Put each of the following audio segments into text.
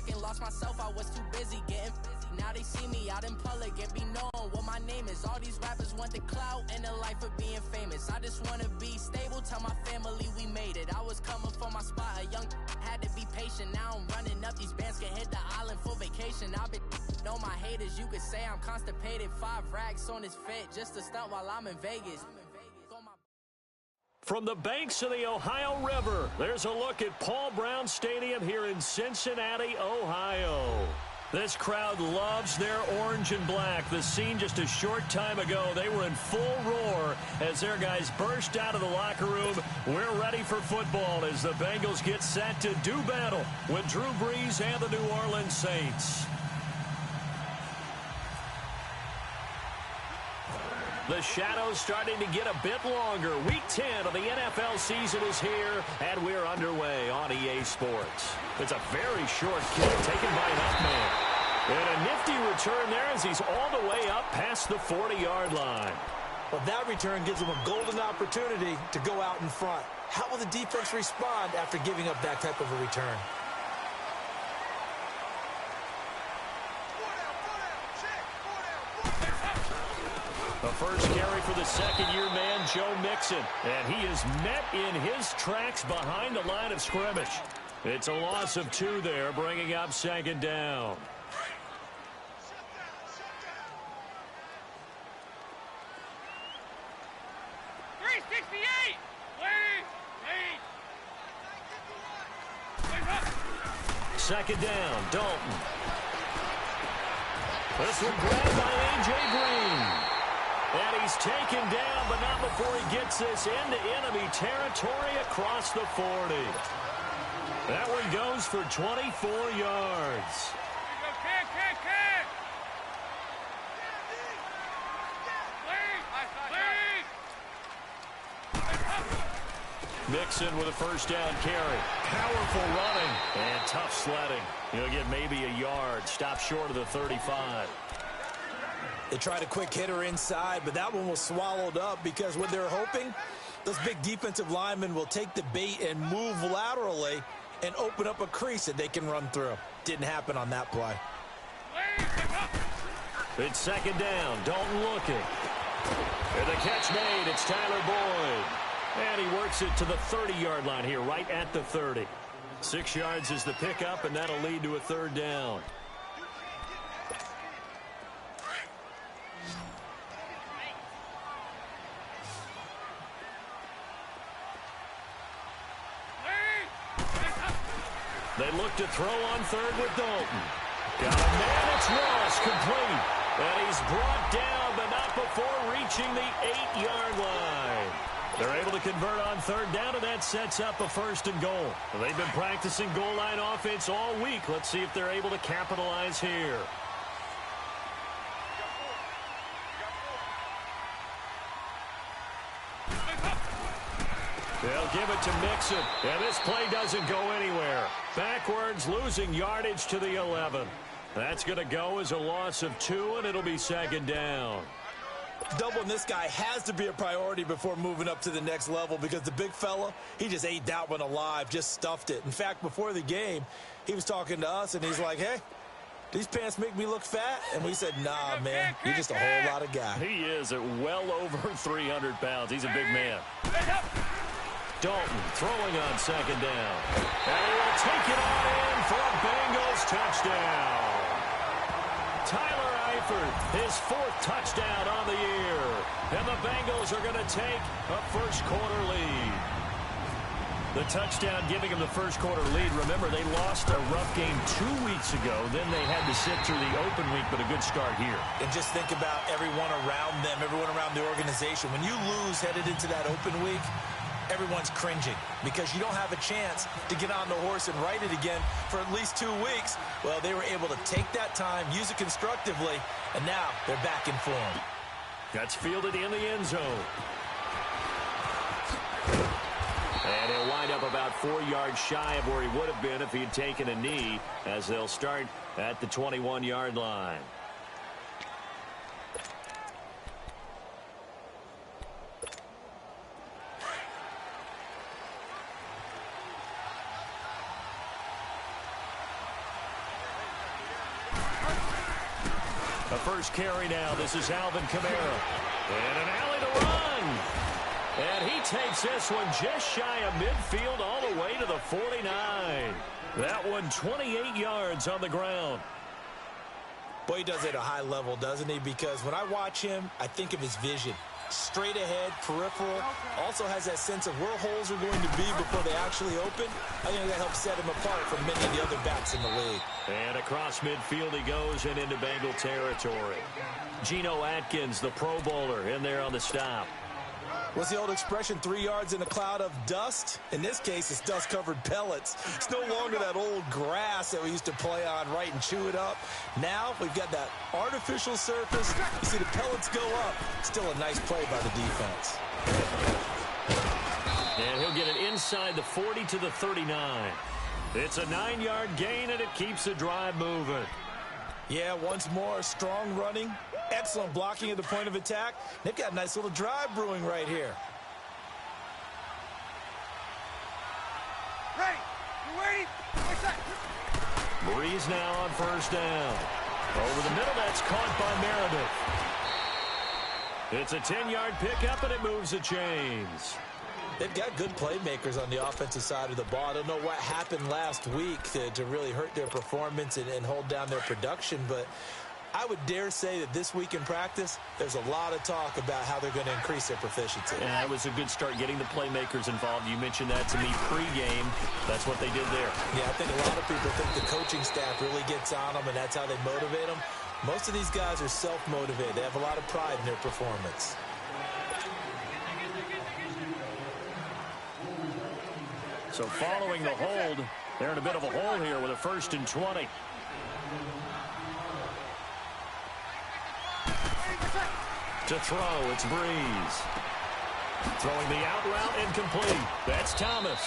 second, lost myself, I was too busy getting now they see me out in public and be known what my name is. All these rappers want the clout and the life of being famous. I just wanna be stable, tell my family we made it. I was coming for my spot, a young had to be patient. Now I'm running up, these bands can hit the island for vacation. I've been know my haters, you could say I'm constipated. 5 racks on his fit, just to stunt while I'm in Vegas. From the banks of the Ohio River, there's a look at Paul Brown Stadium here in Cincinnati, Ohio. This crowd loves their orange and black. The scene just a short time ago, they were in full roar as their guys burst out of the locker room. We're ready for football as the Bengals get set to do battle with Drew Brees and the New Orleans Saints. The shadow's starting to get a bit longer. Week 10 of the NFL season is here, and we're underway on EA Sports. It's a very short kick taken by an up man. And a nifty return there as he's all the way up past the 40-yard line. Well, that return gives him a golden opportunity to go out in front. How will the defense respond after giving up that type of a return? The first carry for the second-year man, Joe Mixon. And he is met in his tracks behind the line of scrimmage. It's a loss of 2 there, bringing up second down. Second down, Dalton. This one grabbed by A.J. Green. And he's taken down, but not before he gets this into enemy territory across the 40. That one goes for 24 yards. Mixon with a first down carry. Powerful running and tough sledding. He'll get maybe a yard. Stop short of the 35. They tried a quick hitter inside, but that one was swallowed up because what they're hoping, those big defensive linemen will take the bait and move laterally and open up a crease that they can run through. Didn't happen on that play. It's second down. Dalton looking. And the catch made. It's Tyler Boyd. And he works it to the 30-yard line here, right at the 30. 6 yards is the pickup, and that'll lead to a third down. They look to throw on third with Dalton. Got a man, it's Ross, complete. And he's brought down, but not before reaching the 8-yard line. They're able to convert on third down, and that sets up a first and goal. They've been practicing goal line offense all week. Let's see if they're able to capitalize here. They'll give it to Mixon, and this play doesn't go anywhere. Backwards, losing yardage to the 11. That's going to go as a loss of 2, and it'll be second down. Doubling this guy has to be a priority before moving up to the next level because the big fella, he just ate that one alive, just stuffed it. In fact, before the game, he was talking to us, and he's like, hey, these pants make me look fat? And we said, nah, man, you're just a whole lot of guy. He is at well over 300 pounds. He's a big man. Dalton throwing on second down. And he will take it on in for a Bengals touchdown. Tyler Eifert, his 4th touchdown on the year. And the Bengals are going to take a first-quarter lead. The touchdown giving them the first-quarter lead. Remember, they lost a rough game 2 weeks ago. Then they had to sit through the open week, but a good start here. And just think about everyone around them, everyone around the organization. When you lose headed into that open week, everyone's cringing because you don't have a chance to get on the horse and ride it again for at least 2 weeks. Well, they were able to take that time, use it constructively, and now they're back in form. That's fielded in the end zone. And he'll wind up about 4 yards shy of where he would have been if he had taken a knee, as they'll start at the 21-yard line. A first carry now. This is Alvin Kamara. And an alley to run. And he takes this one just shy of midfield all the way to the 49. That one 28 yards on the ground. Boy, he does it at a high level, doesn't he? Because when I watch him, I think of his vision. Straight ahead, peripheral. Also has that sense of where holes are going to be before they actually open. I think that helps set him apart from many of the other backs in the league. And across midfield he goes and into Bengal territory. Geno Atkins, the Pro Bowler, in there on the stop. What's the old expression, 3 yards in a cloud of dust? In this case, it's dust-covered pellets. It's no longer that old grass that we used to play on, right, and chew it up. Now we've got that artificial surface. You see the pellets go up. Still a nice play by the defense. And he'll get it inside the 40 to the 39. It's a 9-yard gain, and it keeps the drive moving. Yeah, once more, strong running. Excellent blocking at the point of attack. They've got a nice little drive brewing right here. Ready? You ready? Breeze now on first down. Over the middle, that's caught by Meredith. It's a 10-yard pickup, and it moves the chains. They've got good playmakers on the offensive side of the ball. I don't know what happened last week to really hurt their performance and hold down their production, but I would dare say that this week in practice, there's a lot of talk about how they're going to increase their proficiency. And that was a good start getting the playmakers involved. You mentioned that to me pregame. That's what they did there. Yeah, I think a lot of people think the coaching staff really gets on them, and that's how they motivate them. Most of these guys are self-motivated. They have a lot of pride in their performance. So following the hold, they're in a bit of a hole here with a 1st and 20. To throw, it's Breeze. Throwing the out route, incomplete. That's Thomas.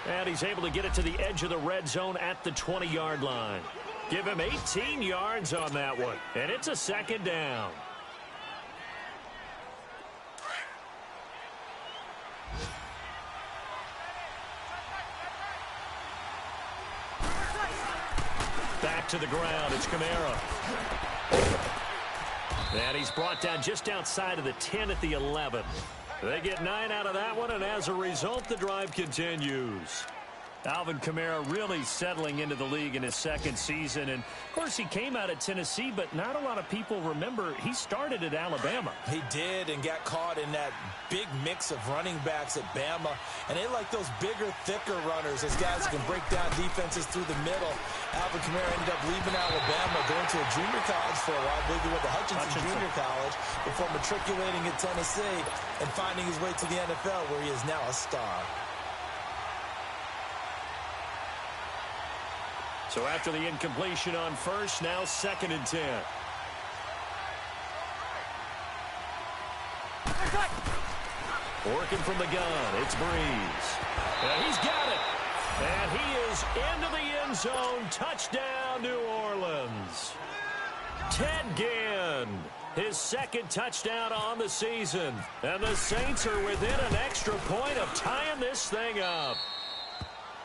And he's able to get it to the edge of the red zone at the 20-yard line. Give him 18 yards on that one. And it's a 2nd down. Back to the ground, it's Kamara. And he's brought down just outside of the 10 at the 11. They get 9 out of that one, and as a result, the drive continues. Alvin Kamara really settling into the league in his 2nd season. And, of course, he came out of Tennessee, but not a lot of people remember he started at Alabama. He did and got caught in that big mix of running backs at Bama. And they like those bigger, thicker runners, those guys that can break down defenses through the middle. Alvin Kamara ended up leaving Alabama, going to a junior college for a while. I believe he went to Hutchinson Junior College before matriculating at Tennessee and finding his way to the NFL, where he is now a star. So after the incompletion on first, now 2nd and 10. Working from the gun, it's Breeze. And he's got it. And he is into the end zone. Touchdown, New Orleans. Ted Ginn, his 2nd touchdown on the season. And the Saints are within an extra point of tying this thing up.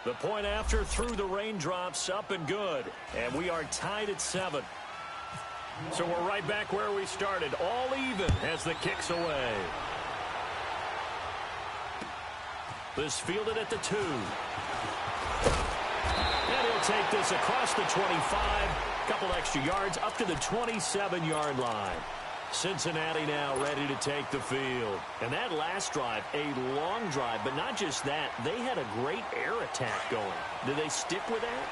The point after through the raindrops, up and good. And we are tied at 7. So we're right back where we started. All even as the kick's away. This fielded at the 2. And he'll take this across the 25. Couple extra yards up to the 27-yard line. Cincinnati now ready to take the field. And that last drive, a long drive, but not just that. They had a great air attack going. Do they stick with that?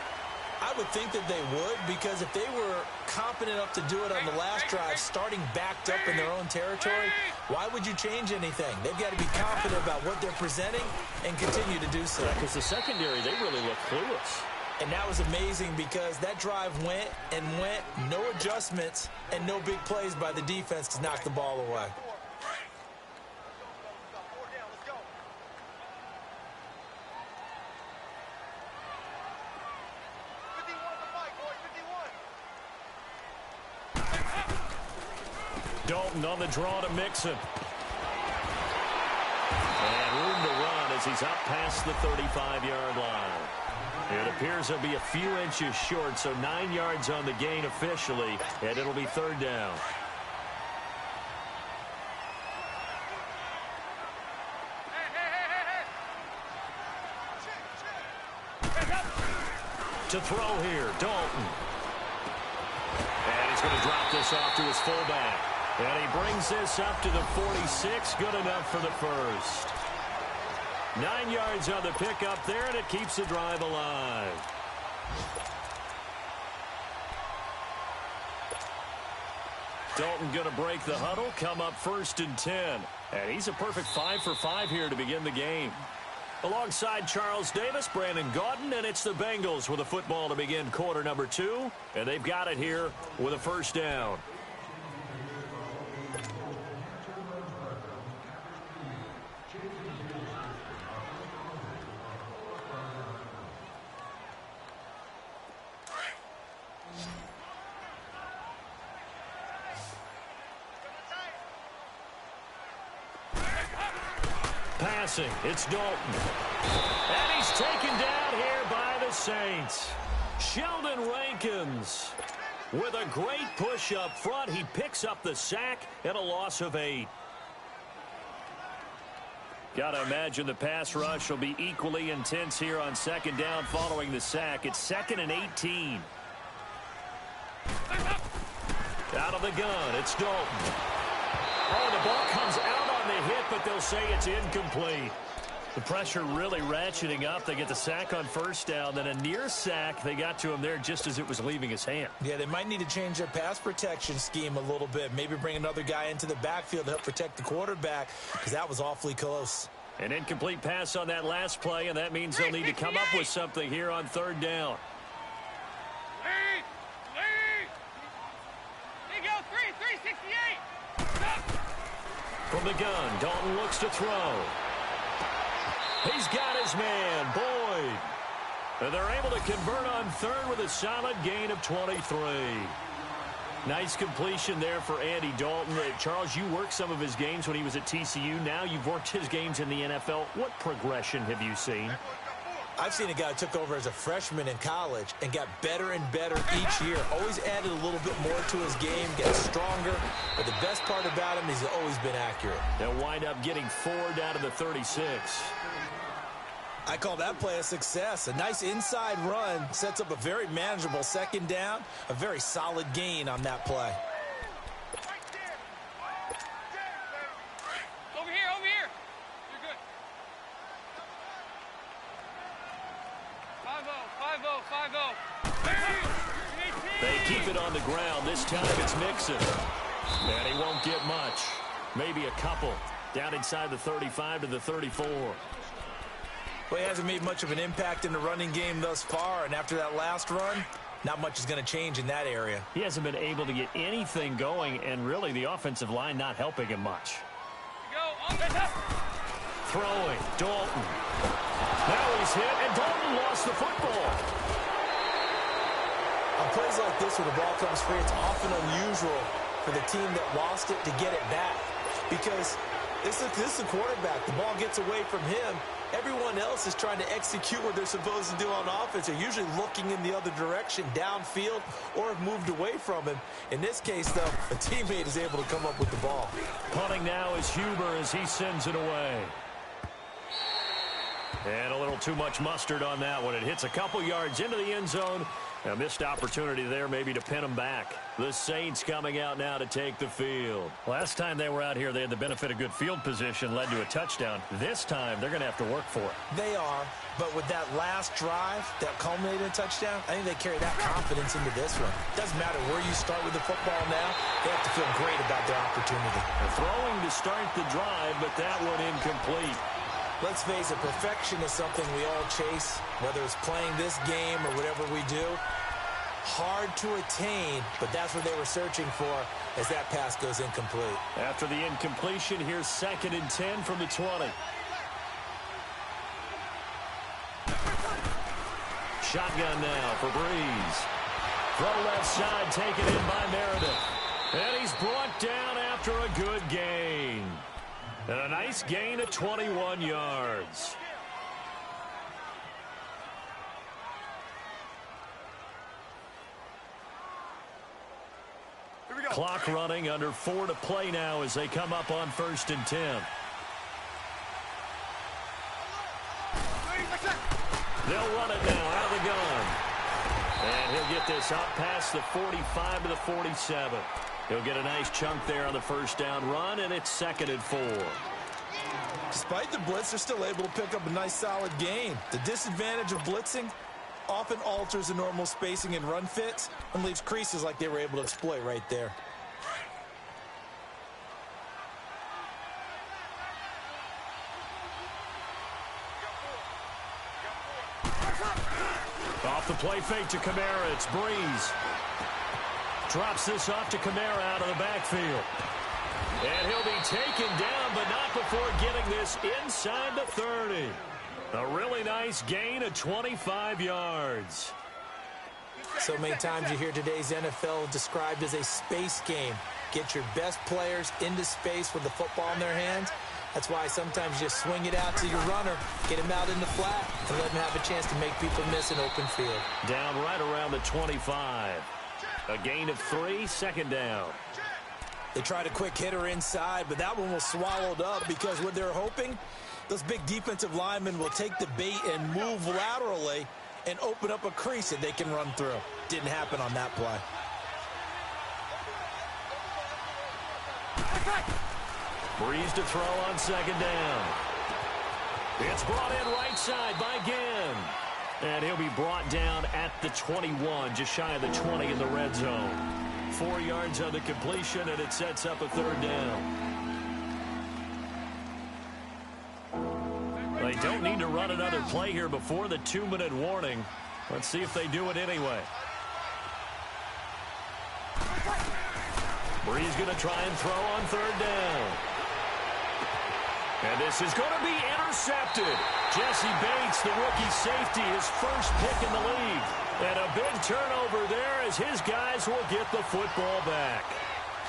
I would think that they would, because if they were confident enough to do it on the last drive, starting backed up in their own territory, why would you change anything? They've got to be confident about what they're presenting and continue to do so. Because the secondary, they really look clueless. And that was amazing because that drive went and went, no adjustments, and no big plays by the defense to knock the ball away. Dalton on the draw to Mixon. And room to run as he's up past the 35-yard line. It appears he'll be a few inches short, so 9 yards on the gain officially, and it'll be third down. To throw here, Dalton. And he's going to drop this off to his fullback. And he brings this up to the 46, good enough for the first. 9 yards on the pickup there, and it keeps the drive alive. Dalton going to break the huddle, come up 1st and 10. And he's a perfect 5 for 5 here to begin the game. Alongside Charles Davis, Brandon Gaudin, and it's the Bengals with a football to begin quarter number 2. And they've got it here with a first down. Passing, it's Dalton. And he's taken down here by the Saints. Sheldon Rankins with a great push up front. He picks up the sack and a loss of 8. Got to imagine the pass rush will be equally intense here on 2nd down following the sack. It's 2nd and 18. Out of the gun, it's Dalton. Oh, the ball comes out on the hit, but they'll say it's incomplete. The pressure really ratcheting up. They get the sack on 1st down, then a near sack. They got to him there just as it was leaving his hand. Yeah, they might need to change their pass protection scheme a little bit. Maybe bring another guy into the backfield to help protect the quarterback, because that was awfully close. An incomplete pass on that last play, and that means they'll need to come up with something here on 3rd down. There you go, 368. From the gun, Dalton looks to throw. He's got his man, Boyd. And they're able to convert on 3rd with a solid gain of 23. Nice completion there for Andy Dalton. Charles, you worked some of his games when he was at TCU. Now you've worked his games in the NFL. What progression have you seen? I've seen a guy who took over as a freshman in college and got better and better each year. Always added a little bit more to his game, gets stronger. But the best part about him is he's always been accurate. They'll wind up getting 4 down to the 36. I call that play a success. A nice inside run sets up a very manageable 2nd down. A very solid gain on that play. Over here. You're good. 5-0. They keep it on the ground. This time it's Mixon. And he won't get much. Maybe a couple. Down inside the 35 to the 34. Well, he hasn't made much of an impact in the running game thus far, and after that last run, not much is going to change in that area. He hasn't been able to get anything going, and really the offensive line not helping him much. Throwing, Dalton. Now he's hit, and Dalton lost the football. On plays like this where the ball comes free, it's often unusual for the team that lost it to get it back, because this is the quarterback. The ball gets away from him. Everyone else is trying to execute what they're supposed to do on offense. They're usually looking in the other direction, downfield, or have moved away from him. In this case, though, a teammate is able to come up with the ball. Punting now is Huber as he sends it away. And a little too much mustard on that one. It hits a couple yards into the end zone. A missed opportunity there maybe to pin them back. The Saints coming out now to take the field. Last time they were out here, they had the benefit of good field position, led to a touchdown. This time, they're going to have to work for it. They are, but with that last drive that culminated in a touchdown, I think they carry that confidence into this one. Doesn't matter where you start with the football now, they have to feel great about their opportunity. They're throwing to start the drive, but that one incomplete. Let's face it, perfection is something we all chase, whether it's playing this game or whatever we do. Hard to attain, but that's what they were searching for as that pass goes incomplete. After the incompletion, here's 2nd and 10 from the 20. Shotgun now for Breeze. Throw left side, taken in by Meredith. And he's brought down after a good gain. And a nice gain of 21 yards. Clock running, under 4 to play now as they come up on 1st and 10. They'll run it now out of the gun. And he'll get this out past the 45 to the 47. He'll get a nice chunk there on the first down run, and it's 2nd and 4. Despite the blitz, they're still able to pick up a nice solid gain. The disadvantage of blitzing often alters the normal spacing and run fits and leaves creases like they were able to exploit right there. Off the play fake to Kamara, it's Breeze. Drops this off to Kamara out of the backfield. And he'll be taken down, but not before getting this inside the 30. A really nice gain of 25 yards. So many times you hear today's NFL described as a space game. Get your best players into space with the football in their hands. That's why sometimes you swing it out to your runner, get him out in the flat, and let him have a chance to make people miss an open field. Down right around the 25. A gain of 3, 2nd down. They tried a quick hitter inside, but that one was swallowed up because what they're hoping, those big defensive linemen will take the bait and move laterally and open up a crease that they can run through. Didn't happen on that play. Breeze to throw on 2nd down. It's brought in right side by Ginn. And he'll be brought down at the 21, just shy of the 20 in the red zone. 4 yards on the completion, and it sets up a 3rd down. They don't need to run another play here before the 2-minute warning. Let's see if they do it anyway. Breeze going to try and throw on 3rd down. And this is going to be intercepted. Jesse Bates, the rookie safety, his first pick in the league. And a big turnover there as his guys will get the football back.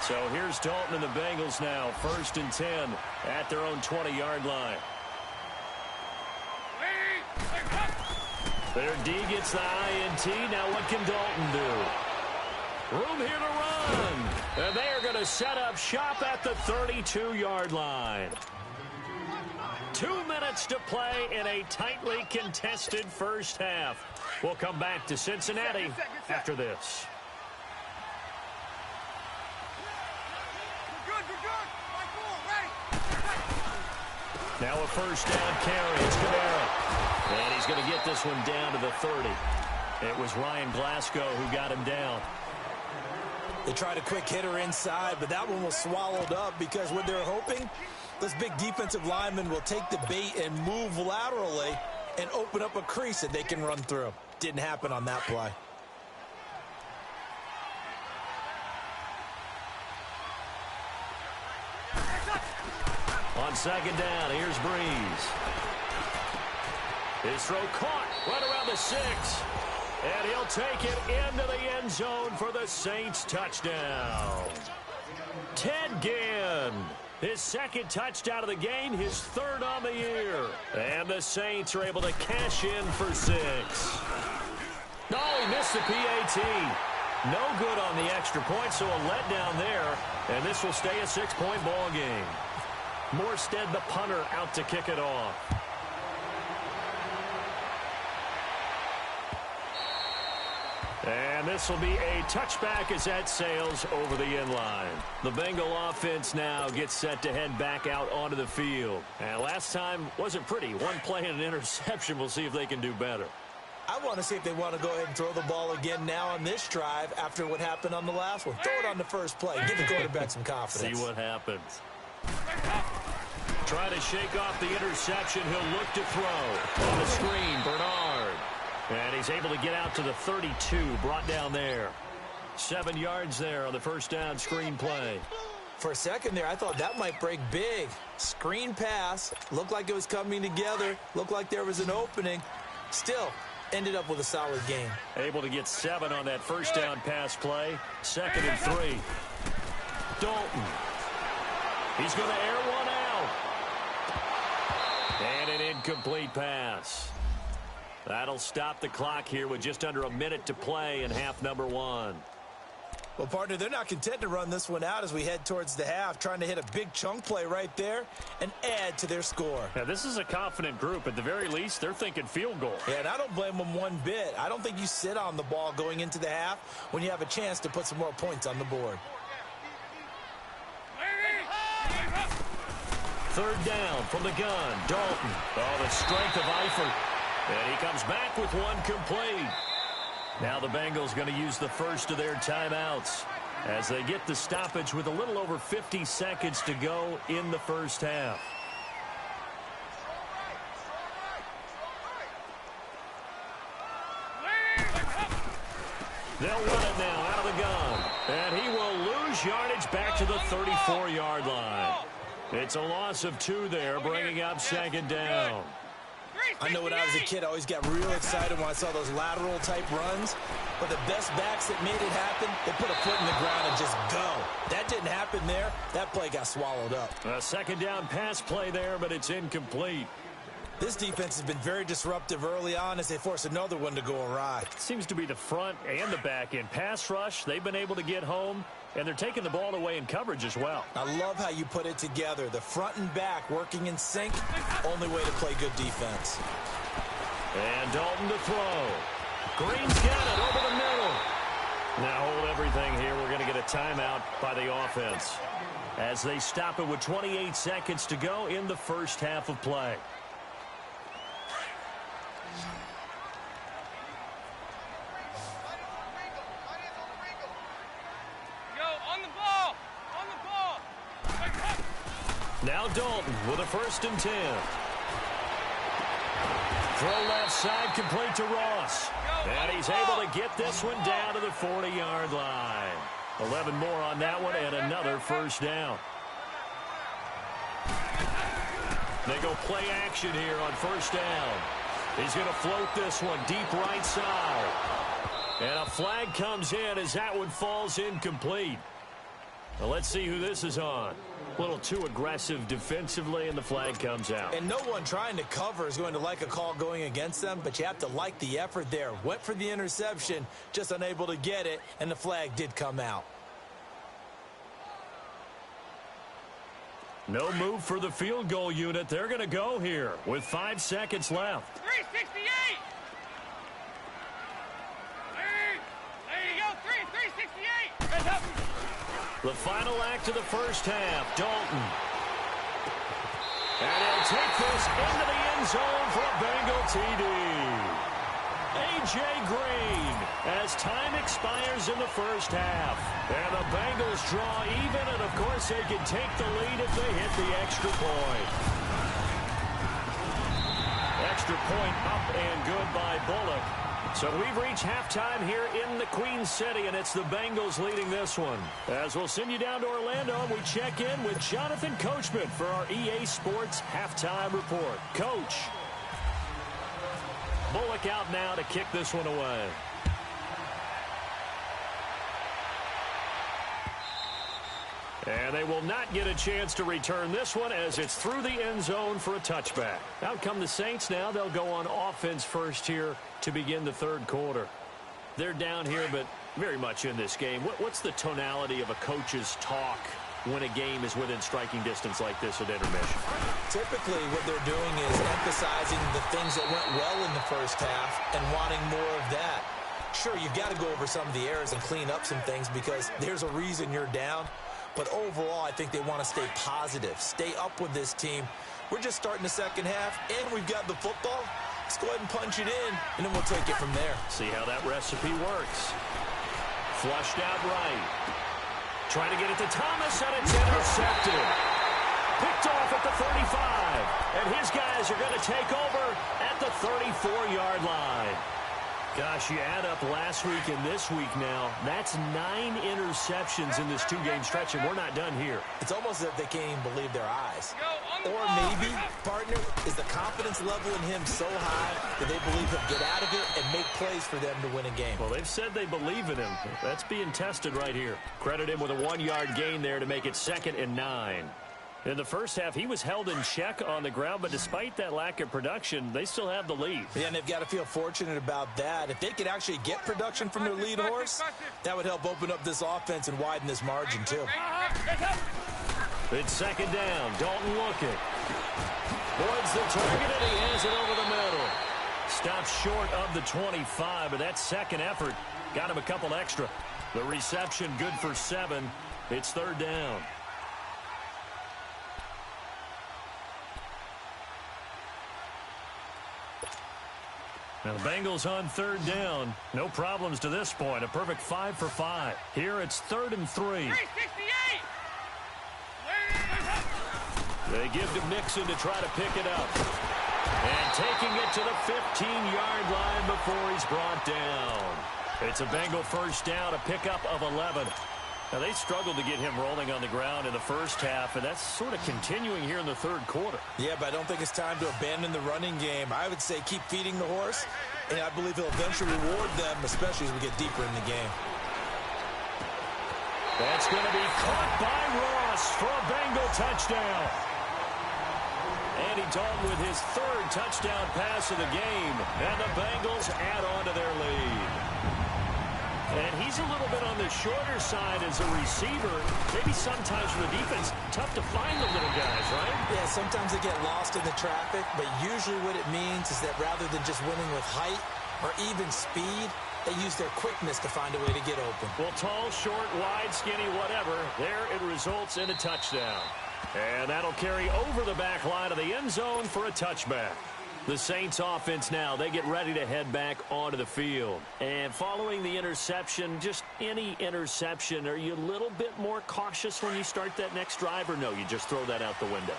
So here's Dalton and the Bengals now, 1st and 10 at their own 20-yard line. Their D gets the INT. Now what can Dalton do? Room here to run. And they are going to set up shop at the 32-yard line. 2 minutes to play in a tightly contested first half. We'll come back to Cincinnati after this. Now a first down carry. It's Kamara. And he's going to get this one down to the 30. It was Ryan Glasgow who got him down. They tried a quick hitter inside, but that one was swallowed up because what they're hoping, those big defensive linemen will take the bait and move laterally and open up a crease that they can run through. Didn't happen on that play. On 2nd down, here's Breeze. His throw caught right around the 6. And he'll take it into the end zone for the Saints touchdown. Ted Ginn, his 2nd touchdown of the game, his 3rd on the year. And the Saints are able to cash in for 6. Oh, he missed the PAT. No good on the extra point, so a letdown there. And this will stay a 6-point ball game. Morstead, the punter, out to kick it off. And this will be a touchback as that sails over the end line. The Bengal offense now gets set to head back out onto the field. And last time wasn't pretty. One play and an interception. We'll see if they can do better. I want to see if they want to go ahead and throw the ball again now on this drive after what happened on the last one. Throw it on the first play. Give the quarterback some confidence. See what happens. Trying to shake off the interception. He'll look to throw. On the screen, Bernard. And he's able to get out to the 32, brought down there. 7 yards there on the first down screen play. For a second there, I thought that might break big. Screen pass. Looked like it was coming together. Looked like there was an opening. Still, ended up with a solid game. Able to get 7 on that first down pass play. 2nd and 3. Dalton. He's going to air one out. And an incomplete pass. That'll stop the clock here with just under a minute to play in half number 1. Well, partner, they're not content to run this one out as we head towards the half, trying to hit a big chunk play right there and add to their score. Yeah, this is a confident group. At the very least, they're thinking field goal. Yeah, and I don't blame them one bit. I don't think you sit on the ball going into the half when you have a chance to put some more points on the board. Third down from the gun. Dalton. Oh, the strength of Eifert. And he comes back with one complete. Now the Bengals going to use the first of their timeouts as they get the stoppage with a little over 50 seconds to go in the first half. They'll run it now out of the gun. And he will lose yardage back to the 34-yard line. It's a loss of 2 there, bringing up second down. I know when I was a kid, I always got real excited when I saw those lateral-type runs. But the best backs that made it happen, they put a foot in the ground and just go. That didn't happen there. That play got swallowed up. A second down pass play there, but it's incomplete. This defense has been very disruptive early on as they force another one to go awry. Seems to be the front and the back end. Pass rush, they've been able to get home, and they're taking the ball away in coverage as well. I love how you put it together. The front and back working in sync, only way to play good defense. And Dalton to throw. Green's got it over the middle. Now hold everything here. We're going to get a timeout by the offense as they stop it with 28 seconds to go in the first half of play. Now Dalton with a 1st and 10. Throw left side, complete to Ross. And he's able to get this one down to the 40-yard line. 11 more on that one and another first down. They go play action here on first down. He's going to float this one deep right side. And a flag comes in as that one falls incomplete. Well, let's see who this is on. A little too aggressive defensively, and the flag comes out. And no one trying to cover is going to like a call going against them, but you have to like the effort there. Went for the interception, just unable to get it, and the flag did come out. No move for the field goal unit. They're going to go here with 5 seconds left. 368! There you go, 368! Heads up! The final act of the first half, Dalton. And he'll take this into the end zone for a Bengal TD. A.J. Green as time expires in the first half. And the Bengals draw even, and of course they can take the lead if they hit the extra point. Extra point up and good by Bullock. So we've reached halftime here in the Queen City, and it's the Bengals leading this one. As we'll send you down to Orlando, we check in with Jonathan Coachman for our EA Sports Halftime Report. Coach. Bullock out now to kick this one away. And they will not get a chance to return this one as it's through the end zone for a touchback. Out come the Saints now. They'll go on offense first here to begin the third quarter. They're down here, but very much in this game. What's the tonality of a coach's talk when a game is within striking distance like this at intermission? Typically, what they're doing is emphasizing the things that went well in the first half and wanting more of that. Sure, you've got to go over some of the errors and clean up some things because there's a reason you're down. But overall, I think they want to stay positive, stay up with this team. We're just starting the second half, and we've got the football. Let's go ahead and punch it in, and then we'll take it from there. See how that recipe works. Flushed out right. Trying to get it to Thomas, and it's intercepted. Picked off at the 35. And his guys are going to take over at the 34-yard line. Gosh, you add up last week and this week now, that's 9 interceptions in this 2-game stretch, and we're not done here. It's almost as if they can't even believe their eyes. Or maybe, partner, is the confidence level in him so high that they believe he'll get out of it and make plays for them to win a game. Well, they've said they believe in him. That's being tested right here. Credit him with a 1-yard gain there to make it 2nd and 9. In the first half, he was held in check on the ground, but despite that lack of production, they still have the lead. Yeah, and they've got to feel fortunate about that. If they could actually get production from their lead horse, that would help open up this offense and widen this margin, too. It's second down. Dalton looking. Boyd's the target, and he has it over the middle. Stops short of the 25, but that second effort got him a couple extra. The reception good for 7. It's third down. Now the Bengals on third down. No problems to this point. A perfect 5 for 5. Here it's 3rd and 3. 368. They give to Mixon to try to pick it up. And taking it to the 15-yard line before he's brought down. It's a Bengal first down, a pickup of 11. Now, they struggled to get him rolling on the ground in the first half, and that's sort of continuing here in the third quarter. Yeah, but I don't think it's time to abandon the running game. I would say keep feeding the horse, and I believe he'll eventually reward them, especially as we get deeper in the game. That's going to be caught by Ross for a Bengal touchdown. Andy Dalton with his 3rd touchdown pass of the game, and the Bengals add on to their lead. And he's a little bit on the shorter side as a receiver. Maybe sometimes for the defense, tough to find the little guys, right? Yeah, sometimes they get lost in the traffic, but usually what it means is that rather than just winning with height or even speed, they use their quickness to find a way to get open. Well, tall, short, wide, skinny, whatever, there it results in a touchdown. And that'll carry over the back line of the end zone for a touchback. The Saints offense now, they get ready to head back onto the field. And following the interception, just any interception, are you a little bit more cautious when you start that next drive, or no, you just throw that out the window?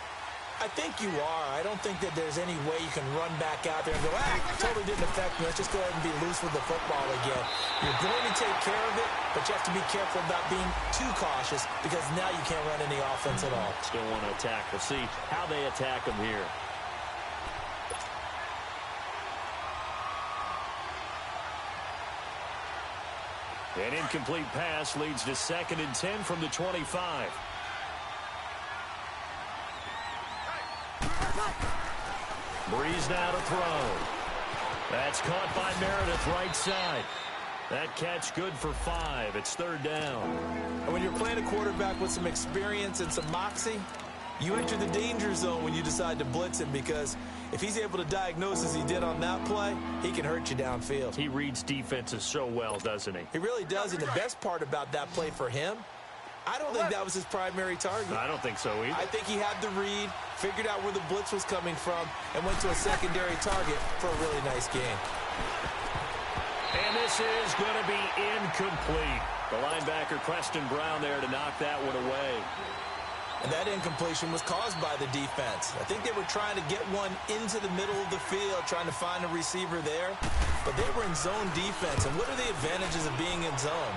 I think you are. I don't think that there's any way you can run back out there and go, totally didn't affect me. Let's just go ahead and be loose with the football again. You're going to take care of it, but you have to be careful about being too cautious because now you can't run any offense at all. Still want to attack. We'll see how they attack them here. An incomplete pass leads to 2nd and 10 from the 25. Breeze now to throw. That's caught by Meredith right side. That catch good for 5. It's 3rd down. And when you're playing a quarterback with some experience and some moxie, you enter the danger zone when you decide to blitz him, because if he's able to diagnose as he did on that play, he can hurt you downfield. He reads defenses so well, doesn't he? He really does, and the best part about that play for him, I don't think that was his primary target. I don't think so either. I think he had the read, figured out where the blitz was coming from, and went to a secondary target for a really nice game. And this is going to be incomplete. The linebacker, Preston Brown, there to knock that one away. And that incompletion was caused by the defense. I think they were trying to get one into the middle of the field, trying to find a receiver there. But they were in zone defense. And what are the advantages of being in zone?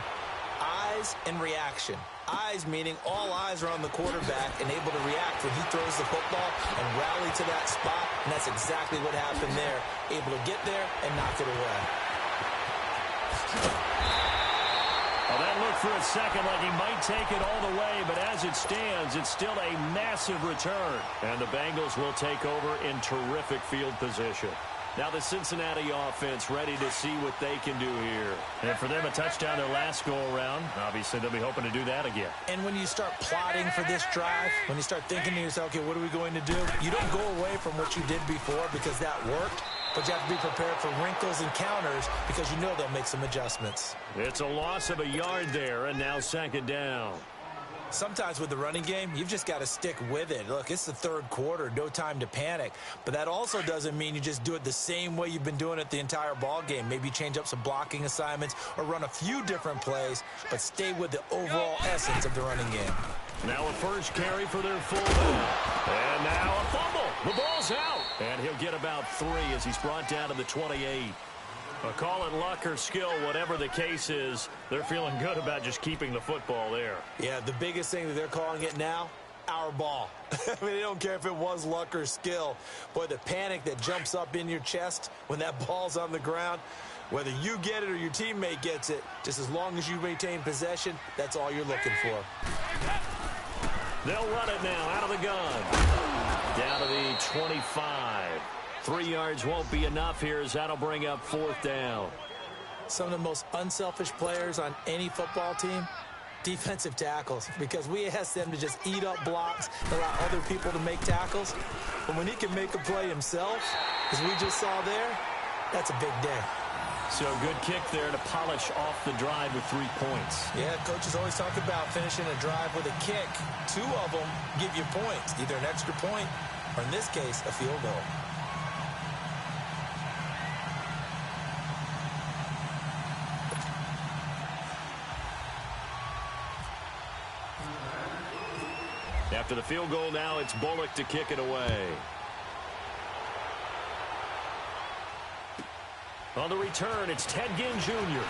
Eyes and reaction. Eyes meaning all eyes are on the quarterback and able to react when he throws the football and rally to that spot. And that's exactly what happened there. Able to get there and knock it away. Well, that looked for a second like he might take it all the way, but as it stands, it's still a massive return. And the Bengals will take over in terrific field position. Now the Cincinnati offense ready to see what they can do here. And for them, a touchdown their last go-around. Obviously, they'll be hoping to do that again. And when you start plotting for this drive, when you start thinking to yourself, okay, what are we going to do? You don't go away from what you did before because that worked. But you have to be prepared for wrinkles and counters because you know they'll make some adjustments. It's a loss of a yard there, and now 2nd down. Sometimes with the running game, you've just got to stick with it. Look, it's the 3rd quarter, no time to panic. But that also doesn't mean you just do it the same way you've been doing it the entire ball game. Maybe change up some blocking assignments or run a few different plays, but stay with the overall essence of the running game. Now a first carry for their fullback. And now a fumble. The ball's out. And he'll get about 3 as he's brought down to the 28. Call it luck or skill, whatever the case is, they're feeling good about just keeping the football there. Yeah, the biggest thing that they're calling it now, our ball. I mean, they don't care if it was luck or skill. Boy, the panic that jumps up in your chest when that ball's on the ground, whether you get it or your teammate gets it, just as long as you maintain possession, that's all you're looking for. They'll run it now out of the gun. Down to the 25. 3 yards won't be enough here as that'll bring up 4th down. Some of the most unselfish players on any football team, defensive tackles, because we ask them to just eat up blocks, allow other people to make tackles. But when he can make a play himself, as we just saw there, that's a big day. So good kick there to polish off the drive with 3 points. Yeah, coaches always talk about finishing a drive with a kick. 2 of them give you points, either an extra point or, in this case, a field goal. After the field goal now, it's Bullock to kick it away. On the return, it's Ted Ginn Jr.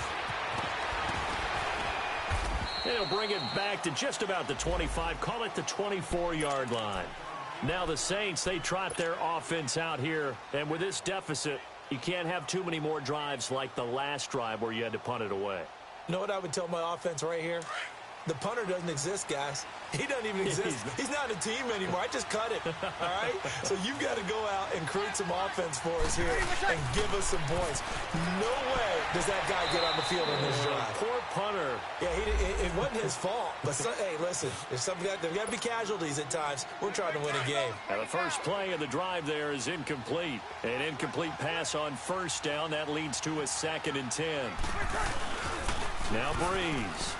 They'll bring it back to just about the 25, call it the 24-yard line. Now the Saints, they trot their offense out here, and with this deficit, you can't have too many more drives like the last drive where you had to punt it away. You know what I would tell my offense right here? The punter doesn't exist, guys. He doesn't even exist. He's not a team anymore. I just cut it, all right? So you've got to go out and create some offense for us here and give us some points. No way does that guy get on the field in this drive. Poor punter. Yeah, it wasn't his fault. But, hey, listen, there's got to be casualties at times. We're trying to win a game. Now the first play of the drive there is incomplete. An incomplete pass on 1st down. That leads to a 2nd and 10. Now Breeze.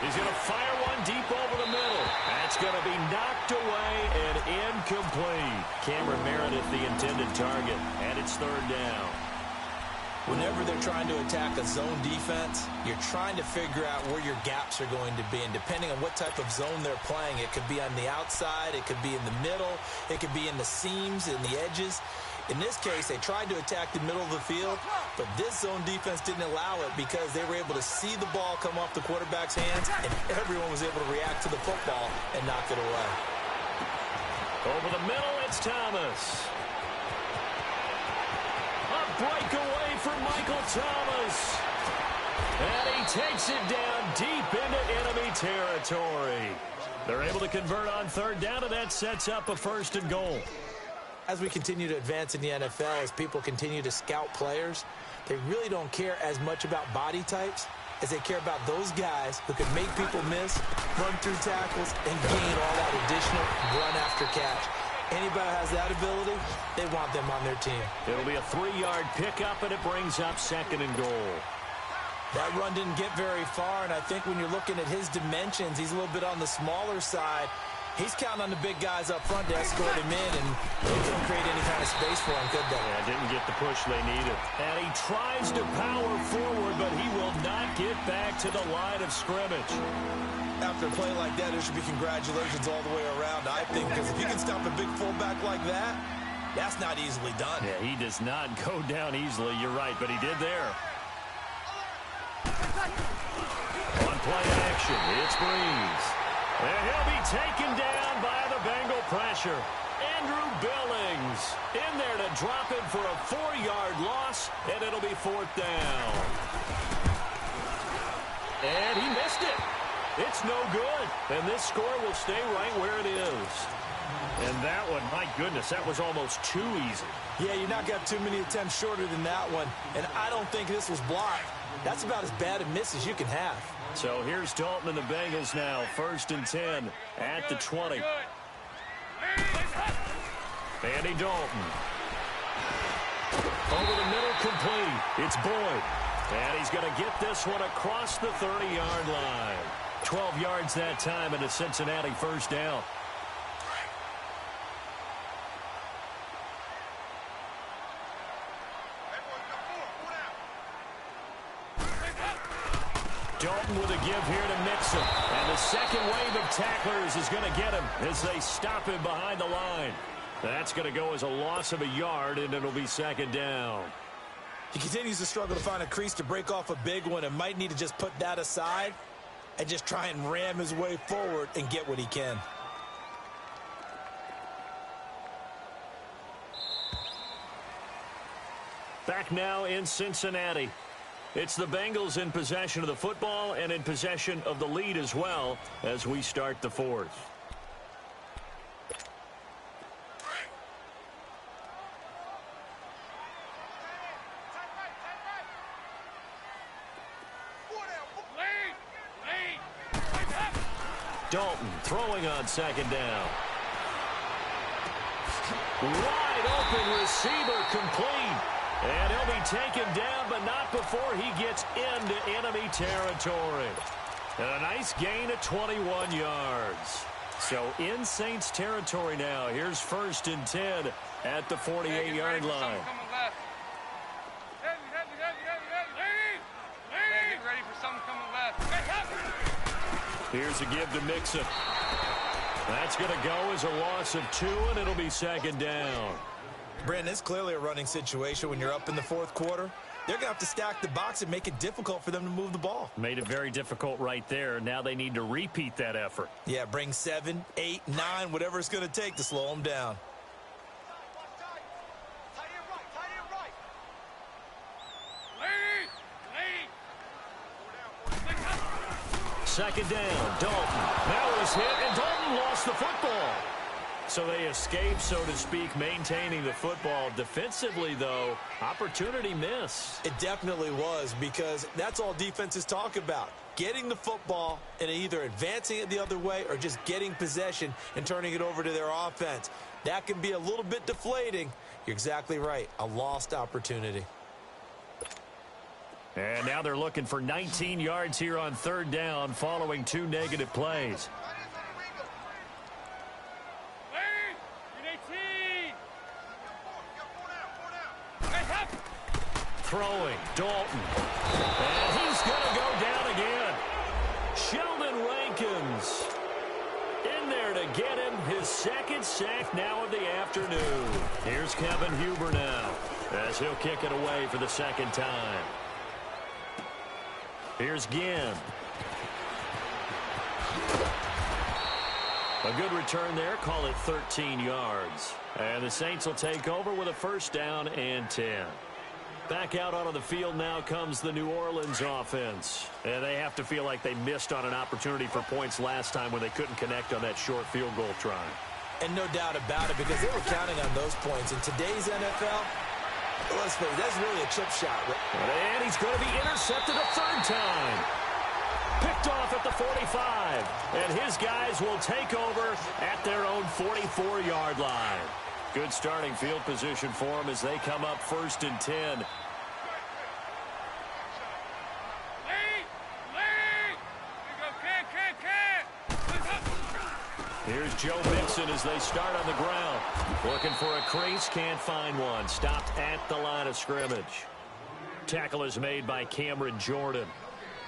He's going to fire one deep over the middle. That's going to be knocked away and incomplete. Cameron Meredith, the intended target, and it's 3rd down. Whenever they're trying to attack a zone defense, you're trying to figure out where your gaps are going to be. And depending on what type of zone they're playing, it could be on the outside, it could be in the middle, it could be in the seams, in the edges. In this case, they tried to attack the middle of the field, but this zone defense didn't allow it because they were able to see the ball come off the quarterback's hands, and everyone was able to react to the football and knock it away. Over the middle, it's Thomas. A breakaway for Michael Thomas. And he takes it down deep into enemy territory. They're able to convert on 3rd down, and that sets up a 1st and goal. As we continue to advance in the NFL, as people continue to scout players, they really don't care as much about body types as they care about those guys who can make people miss, run through tackles, and gain all that additional run after catch. Anybody who has that ability, they want them on their team. It'll be a 3-yard pickup, and it brings up 2nd and goal. That run didn't get very far, and I think when you're looking at his dimensions, he's a little bit on the smaller side. He's counting on the big guys up front to escort him in, and they couldn't create any kind of space for him, could they? Yeah, didn't get the push they needed. And he tries to power forward, but he will not get back to the line of scrimmage. After a play like that, there should be congratulations all the way around, I think, because if you can stop a big fullback like that, that's not easily done. Yeah, he does not go down easily, you're right, but he did there. On play action, it's Breeze. And he'll be taken down by the Bengal pressure. Andrew Billings in there to drop it for a 4-yard loss, and it'll be 4th down. And he missed it. It's no good. And this score will stay right where it is. And that one, my goodness, that was almost too easy. Yeah, you're not got too many attempts shorter than that one. And I don't think this was blocked. That's about as bad a miss as you can have. So here's Dalton and the Bengals now. 1st and 10 at the 20. Andy Dalton. Over the middle, complete. It's Boyd. And he's going to get this one across the 30-yard line. 12 yards that time, and a Cincinnati 1st down. Dalton with a give here to Mixon. And the second wave of tacklers is going to get him as they stop him behind the line. That's going to go as a loss of a yard, and it'll be 2nd down. He continues to struggle to find a crease to break off a big one and might need to just put that aside and just try and ram his way forward and get what he can. Back now in Cincinnati. It's the Bengals in possession of the football and in possession of the lead as well as we start the fourth. Dalton throwing on second down. Wide open receiver complete. And he'll be taken down, but not before he gets into enemy territory. And a nice gain of 21 yards. So in Saints territory now. Here's 1st and 10 at the 48-yard line. Ready for something coming left. Here's a give to Mixon. That's going to go as a loss of 2, and it'll be 2nd down. Brandon, it's clearly a running situation when you're up in the 4th quarter. They're going to have to stack the box and make it difficult for them to move the ball. Made it very difficult right there. Now they need to repeat that effort. Yeah, bring 7, 8, 9, whatever it's going to take to slow them down. Second down, Dalton. Now he's hit, and Dalton lost the football. So they escape, so to speak, maintaining the football. Defensively, though, opportunity miss. It definitely was, because that's all defenses talk about. Getting the football and either advancing it the other way or just getting possession and turning it over to their offense. That can be a little bit deflating. You're exactly right. A lost opportunity. And now they're looking for 19 yards here on 3rd down following 2 negative plays. Throwing, Dalton. And he's going to go down again. Sheldon Rankins in there to get him his 2nd sack now of the afternoon. Here's Kevin Huber now as he'll kick it away for the 2nd time. Here's Ginn. A good return there. Call it 13 yards. And the Saints will take over with a 1st down and 10. Back out onto the field now comes the New Orleans offense. And they have to feel like they missed on an opportunity for points last time when they couldn't connect on that short field goal try. And no doubt about it, because they were counting on those points. In today's NFL, let's face it, that's really a chip shot. And he's going to be intercepted a 3rd time. Picked off at the 45. And his guys will take over at their own 44-yard line. Good starting field position for them as they come up 1st and 10. Here's Joe Mixon as they start on the ground. Looking for a crease, can't find one. Stopped at the line of scrimmage. Tackle is made by Cameron Jordan.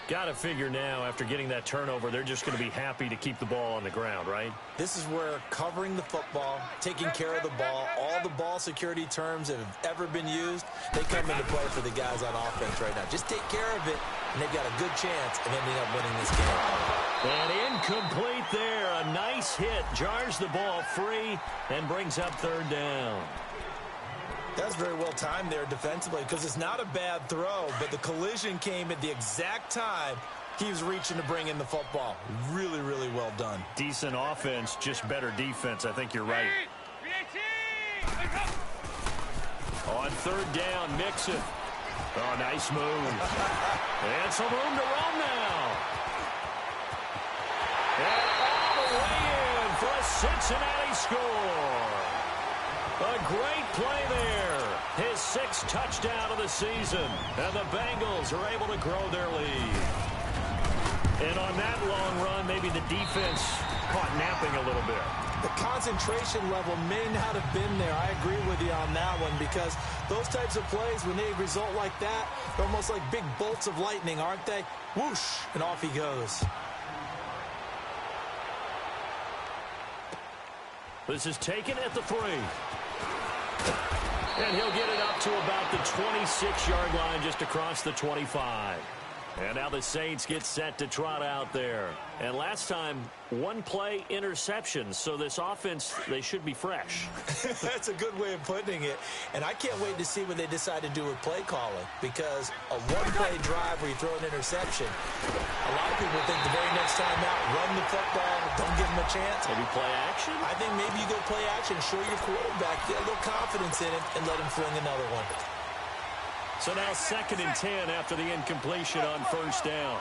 Got to figure now, after getting that turnover, they're just going to be happy to keep the ball on the ground, right? This is where covering the football, taking care of the ball, all the ball security terms that have ever been used, they come into play for the guys on offense right now. Just take care of it, and they've got a good chance of ending up winning this game. And incomplete there. A nice hit. Jars the ball free and brings up 3rd down. That's very well timed there defensively, because it's not a bad throw, but the collision came at the exact time he was reaching to bring in the football. Really, really well done. Decent offense, just better defense. I think you're right. On 3rd down, Mixon. Oh, nice move. And some room to run now. And all the way in for a Cincinnati score. A great play there. His 6th touchdown of the season. And the Bengals are able to grow their lead. And on that long run, maybe the defense caught napping a little bit. The concentration level may not have been there. I agree with you on that one, because those types of plays, when they result like that, they're almost like big bolts of lightning, aren't they? Whoosh, and off he goes. This is taken at the 3. And he'll get it up to about the 26-yard line, just across the 25. And now the Saints get set to trot out there. And last time, one play interception. So this offense, they should be fresh. That's a good way of putting it. And I can't wait to see what they decide to do with play calling. Because a one-play drive where you throw an interception, a lot of people think the very next time out, run the football, don't give them a chance. Maybe play action? I think maybe you go play action, show your quarterback, get a little confidence in it, and let him fling another one. So now 2nd and 10 after the incompletion on first down.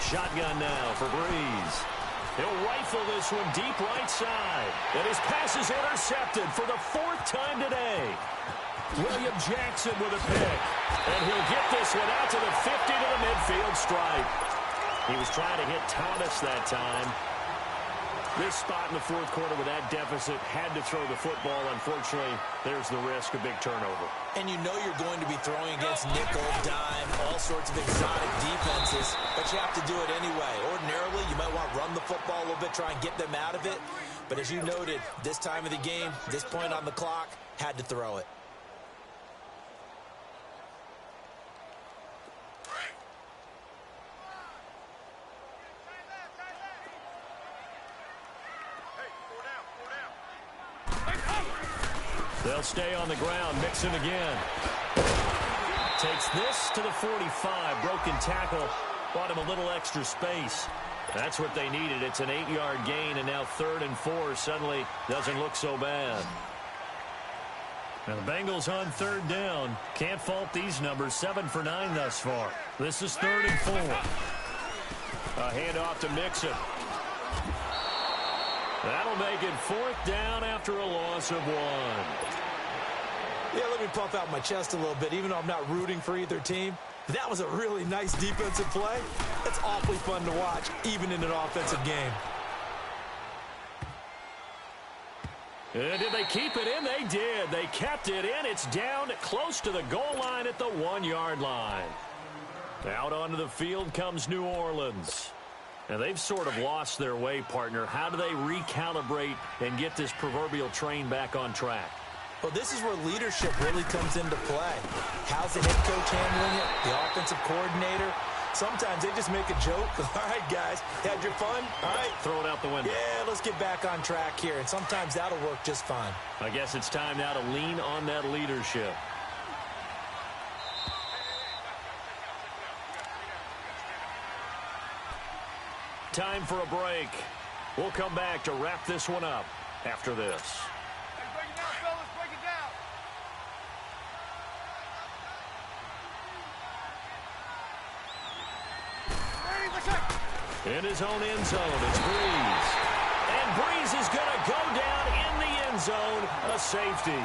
Shotgun now for Breeze. He'll rifle this one deep right side. And his pass is intercepted for the 4th time today. William Jackson with a pick. And he'll get this one out to the 50 to the midfield stripe. He was trying to hit Thomas that time. This spot in the 4th quarter with that deficit, had to throw the football. Unfortunately, there's the risk of big turnover. And you know you're going to be throwing against nickel, dime, all sorts of exotic defenses, but you have to do it anyway. Ordinarily, you might want to run the football a little bit, try and get them out of it. But as you noted, this time of the game, this point on the clock, had to throw it. They'll stay on the ground. Mixon again. Takes this to the 45. Broken tackle. Bought him a little extra space. That's what they needed. It's an 8-yard gain, and now 3rd and 4 suddenly doesn't look so bad. Now the Bengals on 3rd down. Can't fault these numbers. 7 for 9 thus far. This is 3rd and 4. A handoff to Mixon. That'll make it 4th down after a loss of 1. Yeah, let me puff out my chest a little bit, even though I'm not rooting for either team. That was a really nice defensive play. It's awfully fun to watch, even in an offensive game. And did they keep it in? They did. They kept it in. It's down close to the goal line at the 1-yard line. Out onto the field comes New Orleans. And they've sort of lost their way, partner. How do they recalibrate and get this proverbial train back on track? Well, this is where leadership really comes into play. How's the head coach handling it? The offensive coordinator? Sometimes they just make a joke. All right, guys, had your fun? All right. Throw it out the window. Yeah, let's get back on track here. And sometimes that'll work just fine. I guess it's time now to lean on that leadership. Time for a break. We'll come back to wrap this one up after this. Break it down, fellas. Break it down. In his own end zone, it's Breeze. And Breeze is going to go down in the end zone, a safety.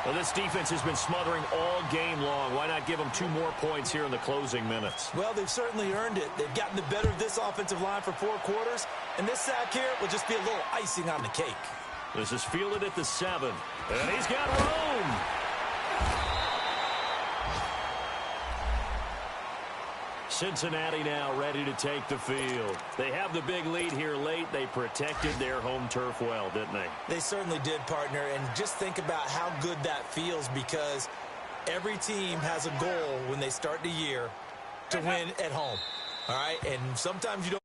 Well, this defense has been smothering all game long. Why not give them 2 more points here in the closing minutes? Well, they've certainly earned it. They've gotten the better of this offensive line for 4 quarters, and this sack here will just be a little icing on the cake. This is fielded at the 7, and he's got room. Cincinnati now ready to take the field. They have the big lead here late. They protected their home turf well, didn't they? They certainly did, partner. And just think about how good that feels, because every team has a goal when they start the year to win at home. All right? And sometimes you don't